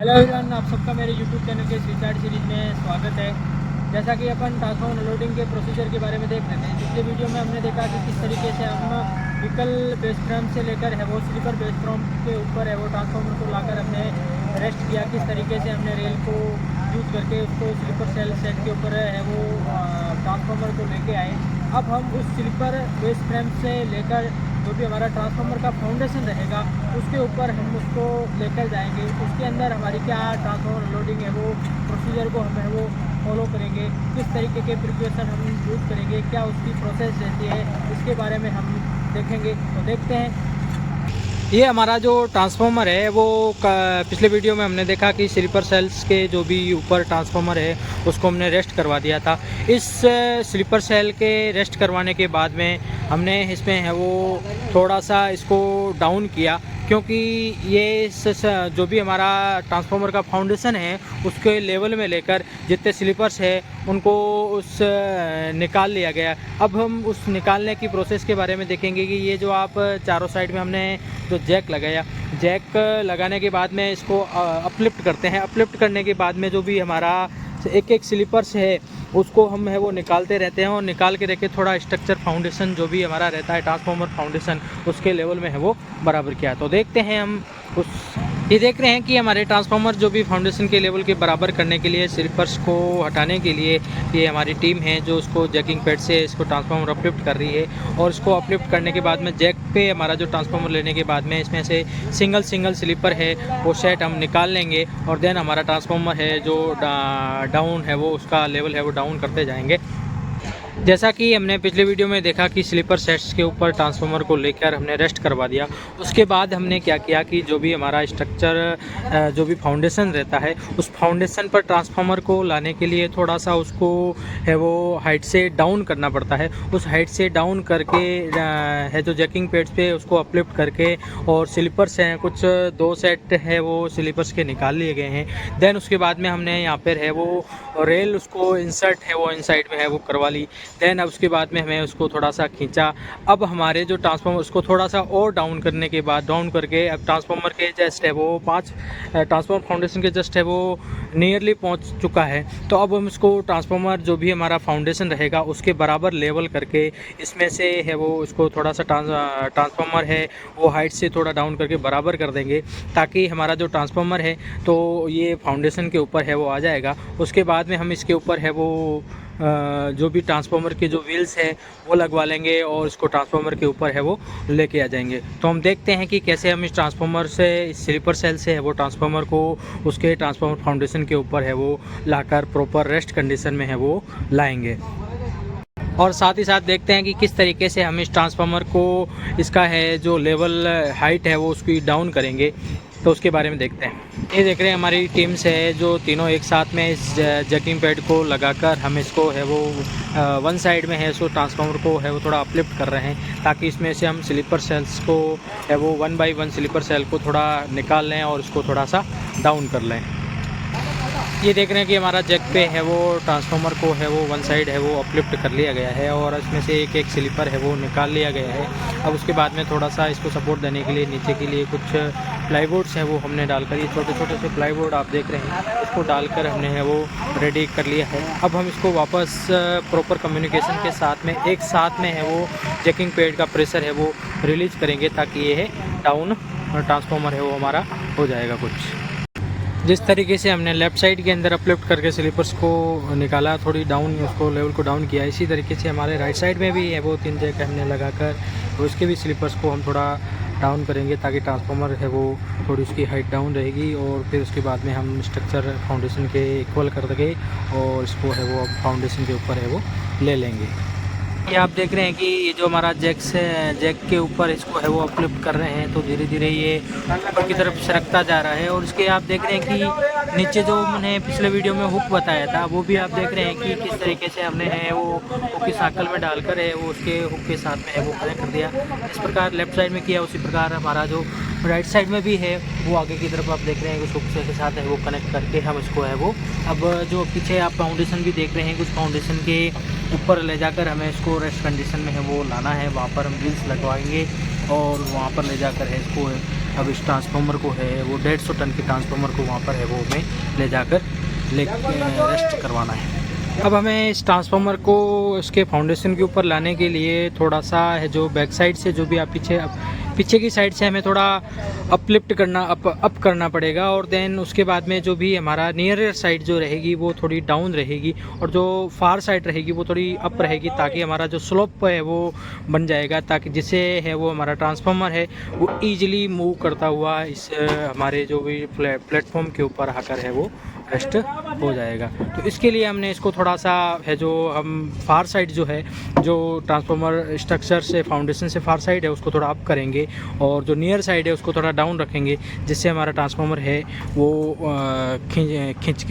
Hello everyone, आप सबका मेरे यूट्यूब चैनल के स्विच सीरीज में स्वागत है। जैसा कि अपन ट्रांसफॉर्मर लोडिंग के प्रोसीजर के बारे में देख रहे थे, पिछले वीडियो में हमने देखा कि किस तरीके से हम व्हीकल बेस फ्रेम से लेकर है वो स्लीपर बेस फ्रेम के ऊपर है वो ट्रांसफॉर्मर को लाकर हमने रेस्ट किया। किस तरीके से हमने रेल को यूज करके उसको स्लीपर सेल सेट के ऊपर है वो ट्रांसफॉर्मर को लेके आए। अब हम उस स्लीपर बेस फ्रेम से लेकर जो भी हमारा ट्रांसफार्मर का फाउंडेशन रहेगा उसके ऊपर हम उसको लेकर जाएंगे। उसके अंदर हमारी क्या ट्रांसफार्मर लोडिंग है वो प्रोसीजर को हमें वो फॉलो करेंगे, किस तरीके के प्रिपरेशन हम यूज़ करेंगे, क्या उसकी प्रोसेस रहती है, इसके बारे में हम देखेंगे। तो देखते हैं। ये हमारा जो ट्रांसफार्मर है वो पिछले वीडियो में हमने देखा कि स्लीपर सेल्स के जो भी ऊपर ट्रांसफार्मर है उसको हमने रेस्ट करवा दिया था। इस स्लीपर सेल के रेस्ट करवाने के बाद में हमने इसमें है वो थोड़ा सा इसको डाउन किया, क्योंकि ये जो भी हमारा ट्रांसफार्मर का फाउंडेशन है उसके लेवल में लेकर जितने स्लीपर्स है उनको उस निकाल लिया गया। अब हम उस निकालने की प्रोसेस के बारे में देखेंगे कि ये जो आप चारों साइड में हमने जो जैक लगाया, जैक लगाने के बाद में इसको अपलिफ्ट करते हैं। अपलिफ्ट करने के बाद में जो भी हमारा एक एक स्लीपर्स है उसको हम है वो निकालते रहते हैं और निकाल के देखे थोड़ा स्ट्रक्चर फाउंडेशन जो भी हमारा रहता है ट्रांसफार्मर फाउंडेशन उसके लेवल में है वो बराबर किया। तो देखते हैं हम उस ये देख रहे हैं कि हमारे ट्रांसफार्मर जो भी फाउंडेशन के लेवल के बराबर करने के लिए स्लीपर्स को हटाने के लिए ये हमारी टीम है जो उसको जैकिंग पैड से इसको ट्रांसफार्मर अपलिफ्ट कर रही है। और इसको अपलिफ्ट करने के बाद में जैक पे हमारा जो ट्रांसफार्मर लेने के बाद में इसमें से सिंगल स्लीपर है वो सेट हम निकाल लेंगे और देन हमारा ट्रांसफार्मर है जो डाउन है वो उसका लेवल है वो डाउन करते जाएंगे। जैसा कि हमने पिछले वीडियो में देखा कि स्लीपर सेट्स के ऊपर ट्रांसफार्मर को लेकर हमने रेस्ट करवा दिया। उसके बाद हमने क्या किया कि जो भी हमारा स्ट्रक्चर जो भी फाउंडेशन रहता है उस फाउंडेशन पर ट्रांसफार्मर को लाने के लिए थोड़ा सा उसको है वो हाइट से डाउन करना पड़ता है। उस हाइट से डाउन करके है जो जैकिंग पेड्स पे उसको अपलिफ्ट करके और स्लीपर्स हैं कुछ 2 सेट है वो स्लीपर्स के निकाल लिए गए हैं। देन उसके बाद में हमने यहाँ पर है वो रेल उसको इंसर्ट है वो इनसाइड में है वो करवा ली। देन अब उसके बाद में हमें उसको थोड़ा सा खींचा। अब हमारे जो ट्रांसफार्मर उसको थोड़ा सा और डाउन करने के बाद डाउन करके अब ट्रांसफार्मर के जस्ट है वो 5 ट्रांसफार्मर फाउंडेशन के जस्ट है वो नियरली पहुंच चुका है। तो अब हम इसको ट्रांसफार्मर जो भी हमारा फाउंडेशन रहेगा उसके बराबर लेवल करके इसमें से है वो उसको थोड़ा सा ट्रांसफार्मर है वो हाइट से थोड़ा डाउन करके बराबर कर देंगे, ताकि हमारा जो ट्रांसफार्मर है तो ये फाउंडेशन के ऊपर है वो आ जाएगा। उसके बाद में हम इसके ऊपर है वो जो भी ट्रांसफार्मर के जो व्हील्स है वो लगवा लेंगे और इसको ट्रांसफार्मर के ऊपर है वो लेके आ जाएंगे। तो हम देखते हैं कि कैसे हम इस ट्रांसफार्मर से इस स्लीपर सेल से है वो ट्रांसफार्मर को उसके ट्रांसफार्मर फाउंडेशन के ऊपर है वो लाकर प्रॉपर रेस्ट कंडीशन में है वो लाएंगे। और साथ ही साथ देखते हैं कि किस तरीके से हम इस ट्रांसफार्मर को इसका है जो लेवल हाइट है वो उसकी डाउन करेंगे। तो उसके बारे में देखते हैं। ये देख रहे हैं हमारी टीम से है जो तीनों एक साथ में इस जैकिंग पैड को लगाकर हम इसको है वो वन साइड में है सो ट्रांसफार्मर को है वो थोड़ा अपलिफ्ट कर रहे हैं, ताकि इसमें से हम स्लीपर सेल्स को है वो 1 बाय 1 स्लीपर सेल को थोड़ा निकाल लें और इसको थोड़ा सा डाउन कर लें। ये देख रहे हैं कि हमारा जैक पे है वो ट्रांसफार्मर को है वो वन साइड है वो अपलिफ्ट कर लिया गया है और इसमें से एक स्लीपर है वो निकाल लिया गया है। अब उसके बाद में थोड़ा सा इसको सपोर्ट देने के लिए नीचे के लिए कुछ प्लाईवुड्स हैं वो हमने डालकर, ये छोटे छोटे से प्लाईवुड आप देख रहे हैं, इसको डालकर हमने है वो रेडी कर लिया है। अब हम इसको वापस प्रॉपर कम्युनिकेशन के साथ में एक साथ में है वो जैकिंग पैड का प्रेशर है वो रिलीज़ करेंगे, ताकि ये है डाउन ट्रांसफार्मर है वो हमारा हो जाएगा। कुछ जिस तरीके से हमने लेफ़्ट साइड के अंदर अपलिफ्ट करके स्लीपर्स को निकाला, थोड़ी डाउन उसको लेवल को डाउन किया, इसी तरीके से हमारे राइट साइड में भी है वो 3 जैक हमने लगाकर उसके भी स्लीपर्स को हम थोड़ा डाउन करेंगे, ताकि ट्रांसफार्मर है वो थोड़ी उसकी हाइट डाउन रहेगी और फिर उसके बाद में हम स्ट्रक्चर फाउंडेशन के इक्वल कर देंगे और इसको है वो फाउंडेशन के ऊपर है वो ले लेंगे। ये आप देख रहे हैं कि ये जो हमारा जैक के ऊपर इसको है वो अपलिफ्ट कर रहे हैं, तो धीरे धीरे ये ऊपर की तरफ सरकता जा रहा है। और इसके आप देख रहे हैं कि नीचे जो मैंने पिछले वीडियो में हुक बताया था वो भी आप देख रहे हैं कि किस तरीके से हमने है वो हुक की सर्कल में डालकर है वो उसके हुक के साथ में है वो कनेक्ट कर दिया। इस प्रकार लेफ्ट साइड में किया, उसी प्रकार हमारा जो राइट साइड में भी है वो आगे की तरफ आप देख रहे हैं कि उस हुक के साथ है वो कनेक्ट करके हम इसको है वो अब जो पीछे आप फाउंडेशन भी देख रहे हैं कुछ फाउंडेशन के ऊपर ले जाकर हमें इसको रेस्ट कंडीशन में है वो लाना है। वहाँ पर हम व्हील्स लगवाएंगे और वहाँ पर ले जाकर है इसको अब इस ट्रांसफार्मर को है वो 150 टन के ट्रांसफार्मर को वहाँ पर है वो हमें ले जाकर रेस्ट करवाना है। अब हमें इस ट्रांसफार्मर को इसके फाउंडेशन के ऊपर लाने के लिए थोड़ा सा है जो बैक साइड से जो भी आप पीछे की साइड से हमें थोड़ा अपलिफ्ट करना अप करना पड़ेगा, और देन उसके बाद में जो भी हमारा नियर साइड जो रहेगी वो थोड़ी डाउन रहेगी और जो फार साइड रहेगी वो थोड़ी अप रहेगी, ताकि हमारा जो स्लोप है वो बन जाएगा, ताकि जिससे है वो हमारा ट्रांसफार्मर है वो ईजिली मूव करता हुआ इस हमारे जो भी प्लेटफॉर्म के ऊपर आकर है वो रेस्ट हो जाएगा। तो इसके लिए हमने इसको थोड़ा सा है जो हम फार साइड जो है जो ट्रांसफार्मर स्ट्रक्चर से फाउंडेशन से फार साइड है उसको थोड़ा अप करेंगे और जो नियर साइड है उसको थोड़ा डाउन रखेंगे, जिससे हमारा ट्रांसफार्मर है वो खींच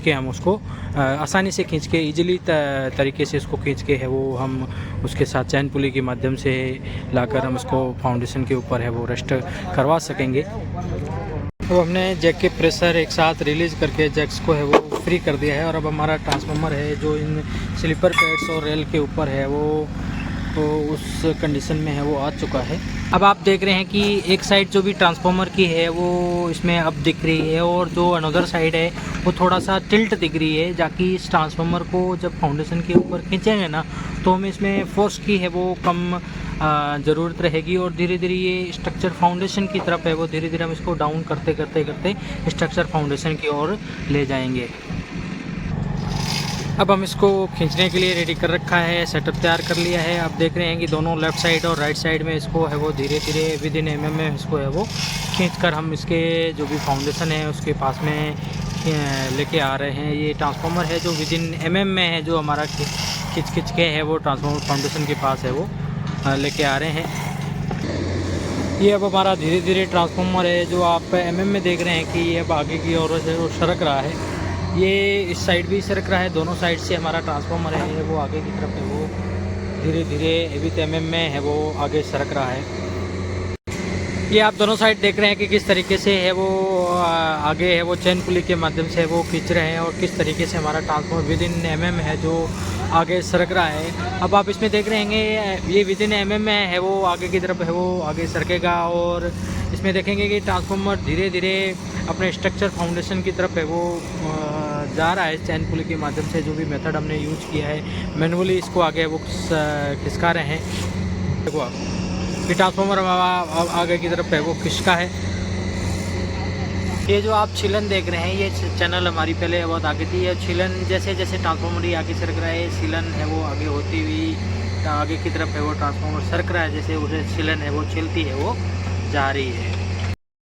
के हम उसको आसानी से खींच के ईजिली तरीके से इसको खींच के है वो हम उसके साथ चैन पुली के माध्यम से लाकर हम इसको फाउंडेशन के ऊपर है वो रेस्ट करवा सकेंगे। तो हमने जैक के प्रेशर एक साथ रिलीज़ करके जैक्स को है वो फ्री कर दिया है, और अब हमारा ट्रांसफार्मर है जो इन स्लीपर पैड्स और रेल के ऊपर है वो तो उस कंडीशन में है वो आ चुका है। अब आप देख रहे हैं कि एक साइड जो भी ट्रांसफार्मर की है वो इसमें अब दिख रही है और जो अनदर साइड है वो थोड़ा सा टिल्ट दिख रही है, जाकि इस ट्रांसफार्मर को जब फाउंडेशन के ऊपर खींचेंगे ना तो हमें इसमें फोर्स की है वो कम ज़रूरत रहेगी, और धीरे धीरे ये स्ट्रक्चर फाउंडेशन की तरफ है वो धीरे धीरे हम इसको डाउन करते करते स्ट्रक्चर फाउंडेशन की ओर ले जाएंगे। अब हम इसको खींचने के लिए रेडी कर रखा है, सेटअप तैयार कर लिया है। आप देख रहे हैं कि दोनों लेफ़्ट साइड और राइट साइड में इसको है वो धीरे धीरे विद इन mm में इसको है वो खींचकर हम इसके जो भी फाउंडेशन है उसके पास में लेके आ रहे हैं। ये ट्रांसफार्मर है जो विद इन mm में है जो हमारा खींच के है वो ट्रांसफार्मर फाउंडेशन के पास है वो लेके आ रहे हैं। ये अब हमारा धीरे धीरे ट्रांसफार्मर है जो आप mm में देख रहे हैं कि ये अब आगे की ओर से वो सरक रहा है, ये इस साइड भी सरक रहा है, दोनों साइड से हमारा ट्रांसफार्मर है वो आगे की तरफ है वो धीरे धीरे विद mm में है वो आगे सरक रहा है। ये आप दोनों साइड देख रहे हैं कि किस तरीके से है वो आगे है वो चैन पुली के माध्यम से वो खींच रहे हैं, और किस तरीके से हमारा ट्रांसफार्मर विद इन mm है जो आगे सरक रहा है। अब आप इसमें देख रहे हैं ये विद इन mm में है वो आगे की तरफ है वो आगे सरकेगा, और इसमें देखेंगे कि ट्रांसफार्मर धीरे धीरे अपने स्ट्रक्चर फाउंडेशन की तरफ है वो जा रहा है चैन पुली के माध्यम से। जो भी मेथड हमने यूज किया है मैनुअली इसको आगे वो खिसका रहे हैं। देखो आप ये ट्रांसफार्मर आगे की तरफ है वो खिसका है। ये जो आप छीलन देख रहे हैं ये चैनल हमारी पहले बहुत आगे थी, ये छीलन जैसे जैसे ट्रांसफार्मर ये आगे सरक रहा है छीलन है वो आगे होती हुई आगे की तरफ है वो ट्रांसफार्मर सरक रहा है, जैसे उसे छीलन है वो छिलती है वो जा रही है।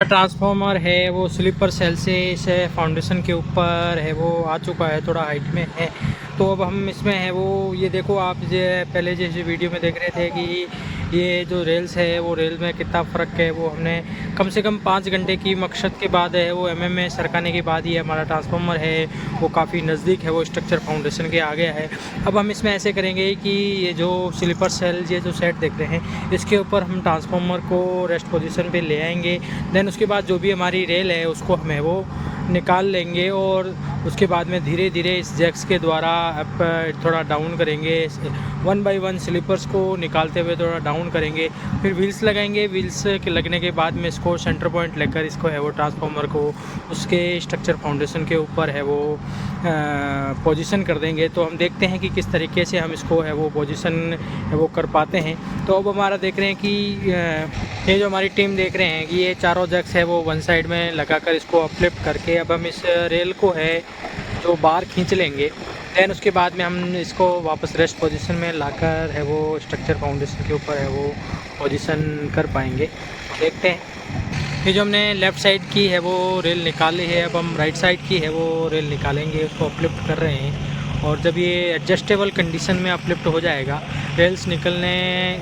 ट्रांसफार्मर है वो स्लीपर सेल से इस फाउंडेशन के ऊपर है वो आ चुका है, थोड़ा हाइट में है। तो अब हम इसमें है वो ये देखो आप जो पहले जैसे वीडियो में देख रहे थे कि ये जो रेल्स है वो रेल में कितना फ़र्क है वो हमने कम से कम 5 घंटे की मकसद के बाद है वो mm में सरकाने के बाद ये हमारा ट्रांसफार्मर है वो काफ़ी नज़दीक है वो स्ट्रक्चर फाउंडेशन के आ गया है। अब हम इसमें ऐसे करेंगे कि ये जो स्लीपर सेल ये जो सेट देख रहे हैं इसके ऊपर हम ट्रांसफार्मर को रेस्ट पोजीशन पे ले आएंगे, देन उसके बाद जो भी हमारी रेल है उसको हमें वो निकाल लेंगे, और उसके बाद में धीरे धीरे इस जैक्स के द्वारा अप थोड़ा डाउन करेंगे, 1 बाय 1 स्लीपर्स को निकालते हुए थोड़ा डाउन करेंगे, फिर व्हील्स लगाएंगे। व्हील्स के लगने के बाद में इसको सेंटर पॉइंट लेकर इसको है वो ट्रांसफार्मर को उसके स्ट्रक्चर फाउंडेशन के ऊपर है वो पोजीशन कर देंगे। तो हम देखते हैं कि किस तरीके से हम इसको है वो पोजीशन है वो कर पाते हैं। तो अब हमारा देख रहे हैं कि ये जो हमारी टीम देख रहे हैं कि ये चारों जैक्स है वो वन साइड में लगाकर इसको अपलिफ्ट करके अब हम इस रेल को है जो बाहर खींच लेंगे, दैन उसके बाद में हम इसको वापस रेस्ट पोजीशन में लाकर है वो स्ट्रक्चर फाउंडेशन के ऊपर है वो पोजीशन कर पाएंगे। देखते हैं। ये जो हमने लेफ़्ट साइड की है वो रेल निकाली है, अब हम राइट साइड की है वो रेल निकालेंगे, उसको अपलिफ्ट कर रहे हैं। और जब ये एडजस्टेबल कंडीशन में अपलिफ्ट हो जाएगा, रेल्स निकलने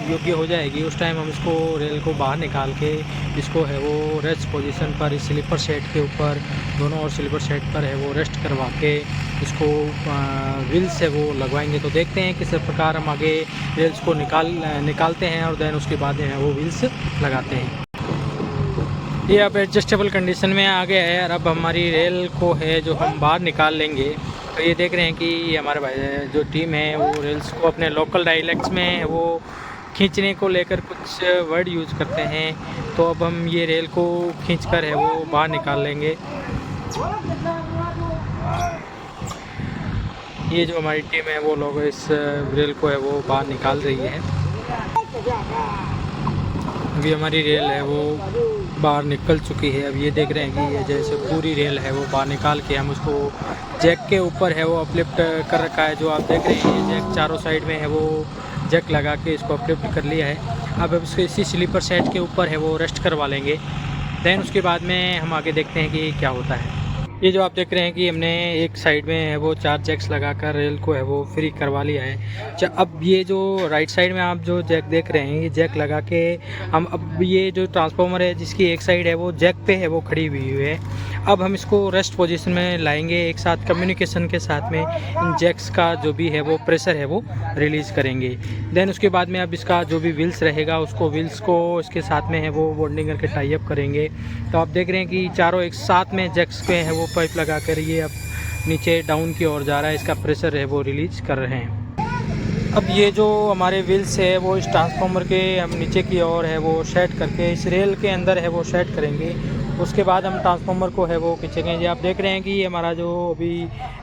योग्य हो जाएगी, उस टाइम हम इसको रेल को बाहर निकाल के इसको है वो रेस्ट पोजीशन पर इस स्लीपर सेट के ऊपर दोनों और स्लीपर सेट पर है वो रेस्ट करवा के इसको व्हील्स है वो लगवाएंगे। तो देखते हैं किस प्रकार हम आगे रेल्स को निकालते हैं और देन उसके बाद है वो व्हील्स लगाते हैं। ये अब एडजस्टेबल कंडीशन में आ गया है, और अब हमारी रेल को है जो हम बाहर निकाल लेंगे। तो ये देख रहे हैं कि हमारे भाई जो टीम है वो रेल्स को अपने लोकल डायलेक्ट्स में वो खींचने को लेकर कुछ वर्ड यूज़ करते हैं। तो अब हम ये रेल को खींचकर है वो बाहर निकाल लेंगे। ये जो हमारी टीम है वो लोग इस रेल को है वो बाहर निकाल रही है। अभी हमारी रेल है वो बाहर निकल चुकी है। अब ये देख रहे हैं कि ये जैसे पूरी रेल है वो बाहर निकाल के हम उसको जैक के ऊपर है वो अपलिफ्ट कर रखा है। जो आप देख रहे हैं ये जैक चारों साइड में है वो जैक लगा के इसको अपलिफ्ट कर लिया है। अब उसको इसी स्लीपर सेट के ऊपर है वो रेस्ट करवा लेंगे। देन उसके बाद में हम आगे देखते हैं कि क्या होता है। ये जो आप देख रहे हैं कि हमने एक साइड में है वो 4 जैक्स लगाकर रेल को है वो फ्री करवा लिया है। अब ये जो राइट साइड में आप जो जैक देख रहे हैं ये जैक लगा के हम अब ये जो ट्रांसफार्मर है जिसकी एक साइड है वो जैक पे है वो खड़ी हुई है। अब हम इसको रेस्ट पोजीशन में लाएंगे। एक साथ कम्युनिकेशन के साथ में इन जैक्स का जो भी है वो प्रेशर है वो रिलीज़ करेंगे। देन उसके बाद में अब इसका जो भी व्हील्स रहेगा उसको व्हील्स को इसके साथ में है वो बॉन्डिंग करके टाई अप करेंगे। तो आप देख रहे हैं कि चारों एक साथ में जैक्स पे है वो पाइप लगा कर ये अब नीचे डाउन की ओर जा रहा है। इसका प्रेशर है वो रिलीज़ कर रहे हैं। अब ये जो हमारे व्हील्स है वो इस ट्रांसफार्मर के हम नीचे की ओर है वो सेट करके इस रेल के अंदर है वो सेट करेंगे। उसके बाद हम ट्रांसफार्मर को है वो खींचेंगे। ये आप देख रहे हैं कि ये हमारा जो अभी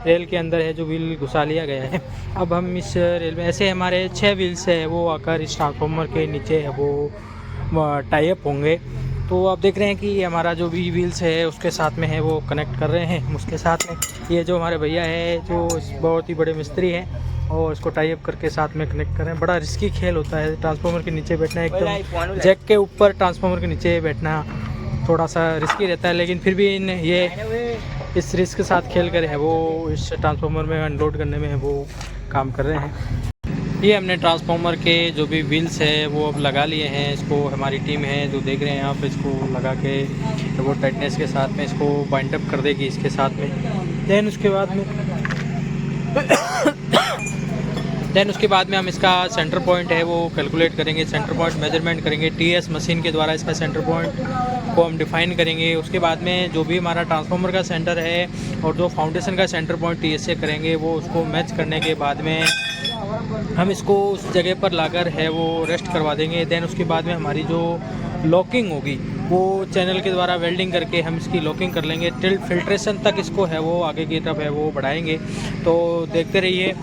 रेल के अंदर है जो व्हील घुसा लिया गया है। अब हम इस रेल में ऐसे हमारे 6 व्हील्स है वो आकर इस ट्रांसफार्मर के नीचे है वो टाई अप होंगे। तो आप देख रहे हैं कि ये हमारा जो भी व्हील्स है उसके साथ में है वो कनेक्ट कर रहे हैं। उसके साथ में ये जो हमारे भैया है जो बहुत ही बड़े मिस्त्री हैं और इसको टाई अप करके साथ में कनेक्ट कर रहे हैं। बड़ा रिस्की खेल होता है ट्रांसफार्मर के नीचे बैठना, एकदम जैक के ऊपर ट्रांसफार्मर के नीचे बैठना थोड़ा सा रिस्की रहता है। लेकिन फिर भी ये इस रिस्क के साथ खेल कर है वो इस ट्रांसफार्मर में अनलोड करने में वो काम कर रहे हैं। ये हमने ट्रांसफार्मर के जो भी व्हील्स है वो अब लगा लिए हैं। इसको हमारी टीम है जो देख रहे हैं आप, इसको लगा के वो टाइटनेस के साथ में इसको बाइंड अप कर देगी इसके साथ में। देन उसके बाद में हम इसका सेंटर पॉइंट है वो कैलकुलेट करेंगे, सेंटर पॉइंट मेजरमेंट करेंगे। टीएस मशीन के द्वारा इसका सेंटर पॉइंट को हम डिफाइन करेंगे। उसके बाद में जो भी हमारा ट्रांसफार्मर का सेंटर है और जो फाउंडेशन का सेंटर पॉइंट टीएस से करेंगे वो उसको मैच करने के बाद में हम इसको उस जगह पर लाकर है वो रेस्ट करवा देंगे। देन उसके बाद में हमारी जो लॉकिंग होगी वो चैनल के द्वारा वेल्डिंग करके हम इसकी लॉकिंग कर लेंगे। टिल फिल्ट्रेशन तक इसको है वो आगे की तरफ है वो बढ़ाएंगे। तो देखते रहिए।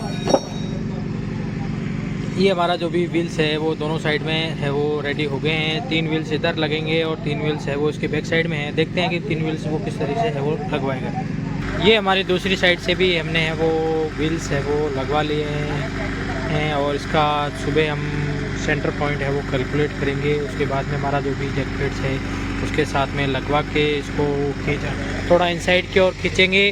ये हमारा जो भी व्हील्स है वो दोनों साइड में है वो रेडी हो गए हैं। 3 व्हील्स इधर लगेंगे और 3 व्हील्स है वो इसके बैक साइड में है। देखते हैं कि 3 व्हील्स वो किस तरीके से है वो लगवाएगा। ये हमारी दूसरी साइड से भी हमने है वो व्हील्स है वो लगवा लिए हैं और इसका सुबह हम सेंटर पॉइंट है वो कैलकुलेट करेंगे। उसके बाद में हमारा जो भी जैक प्लेट्स है उसके साथ में लगवा के इसको थोड़ा इनसाइड की ओर खींचेंगे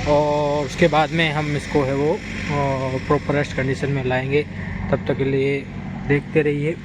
और उसके बाद में हम इसको है वो प्रॉपर रेस्ट कंडीशन में लाएंगे। तब तक के लिए देखते रहिए।